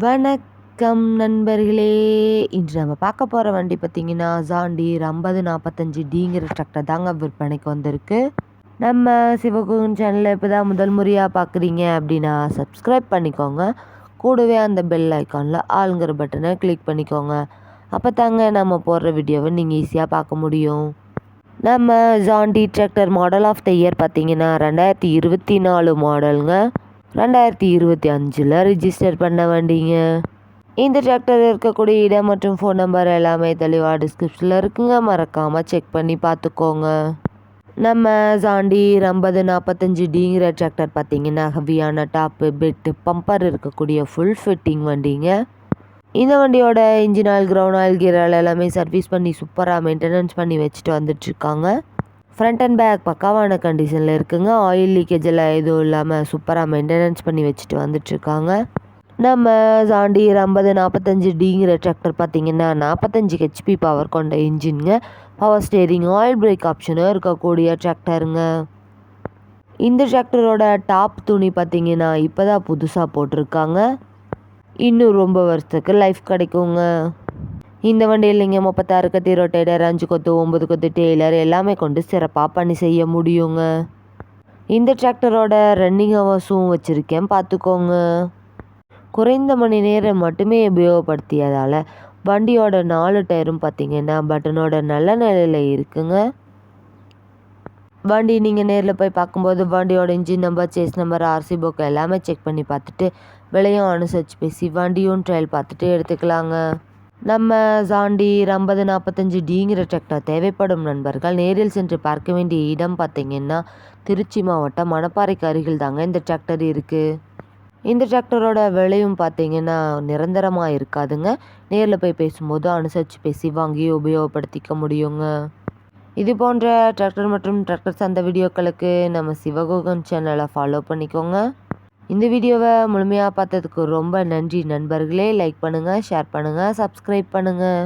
வணக்கம் நண்பர்களே. இன்று நம்ம பார்க்க போகிற வண்டி பார்த்திங்கன்னா ஜாண்டீர் 5045Dங்கிற டிராக்டர் தாங்க விற்பனைக்கு வந்திருக்கு. நம்ம சிவகுகன் சேனலில் இப்போ தான் முதல் முறையாக பார்க்குறீங்க அப்படின்னா சப்ஸ்கிரைப் பண்ணிக்கோங்க. கூடவே அந்த பெல் ஐக்கானில் ஆளுங்கிற பட்டனை கிளிக் பண்ணிக்கோங்க. அப்போ தாங்க நம்ம போடுற வீடியோவை நீங்கள் ஈஸியாக பார்க்க முடியும். நம்ம John Deere tractor model of the year பார்த்திங்கன்னா 2024 மாடலுங்க. 2025 ரிஜிஸ்டர் பண்ண வண்டிங்க. இந்த டிராக்டர் இருக்கக்கூடிய இடம் மற்றும் ஃபோன் நம்பர் எல்லாமே தெளிவாக டிஸ்கிரிப்ஷனில் இருக்குங்க. மறக்காமல் செக் பண்ணி பார்த்துக்கோங்க. நம்ம ஜாண்டீர் 5045Dங்கிற டிராக்டர் பார்த்திங்கன்னா ஹெவியான டாப்பு பெட்டு பம்பர் இருக்கக்கூடிய ஃபுல் ஃபிட்டிங் வண்டிங்க. இந்த வண்டியோட engine oil ground oil gear oil எல்லாமே சர்வீஸ் பண்ணி சூப்பராக மெயின்டெனன்ஸ் பண்ணி வச்சுட்டு வந்துட்டுருக்காங்க. ஃப்ரண்ட் அண்ட் பேக் பக்காவான கண்டிஷனில் இருக்குங்க. ஆயில் லீக்கேஜ் எல்லாம் எதுவும் இல்லாமல் சூப்பராக மெயின்டெனன்ஸ் பண்ணி வச்சுட்டு வந்துட்டுருக்காங்க. நம்ம ஜாண்டீர் 5045Dங்கிற டிராக்டர் பார்த்திங்கன்னா 45 HP பவர் கொண்ட இன்ஜின்ங்க. பவர் ஸ்டேரிங் ஆயில் பிரேக் ஆப்ஷனும் இருக்கக்கூடிய டிராக்டருங்க. இந்த டிராக்டரோட டாப் துணி பார்த்திங்கன்னா இப்போ தான் புதுசாக போட்டிருக்காங்க. இன்னும் ரொம்ப வருஷத்துக்கு லைஃப் கிடைக்குங்க. இந்த வண்டியில் நீங்கள் 36 கத்தி ரொட்டேட்டர் 5 கொத்து 9 கொத்து டெய்லர் எல்லாமே கொண்டு சிறப்பாக பணி செய்ய முடியுங்க. இந்த டிராக்டரோட ரன்னிங் ஹவர்ஸும் வச்சுருக்கேன் பார்த்துக்கோங்க. குறைந்த மணி நேரம் மட்டுமே உபயோகப்படுத்தியதால் வண்டியோட 4 டயரும் பார்த்திங்கன்னா பட்டனோட நல்ல நிலையில் இருக்குங்க. வண்டி நீங்கள் நேரில் போய் பார்க்கும்போது வண்டியோட engine number chassis number RC book எல்லாமே செக் பண்ணி பார்த்துட்டு விலையும் அனுசரித்து பேசி வண்டியும் ட்ரையல் பார்த்துட்டு எடுத்துக்கலாங்க. நம்ம ஜாண்டீர் 5045Dங்கிற டிராக்டர் தேவைப்படும் நண்பர்கள் நேரில் சென்று பார்க்க வேண்டிய இடம் பார்த்திங்கன்னா திருச்சி மாவட்டம் மணப்பாறைக்கு அருகில் தாங்க இந்த டிராக்டர் இருக்குது. இந்த டிராக்டரோட விலையும் பார்த்திங்கன்னா நிரந்தரமாக இருக்காதுங்க. நேரில் போய் பேசும்போது அனுசரித்து பேசி வாங்கி உபயோகப்படுத்திக்க முடியுங்க. இது போன்ற டிராக்டர் மற்றும் டிராக்டர் சார்ந்த வீடியோக்களுக்கு நம்ம சிவகுகன் சேனலை ஃபாலோ பண்ணிக்கோங்க. இந்த வீடியோவை முழுமையாக பார்த்ததுக்கு ரொம்ப நன்றி நண்பர்களே. லைக் பண்ணுங்கள், ஷேர் பண்ணுங்கள், சப்ஸ்கிரைப் பண்ணுங்கள்.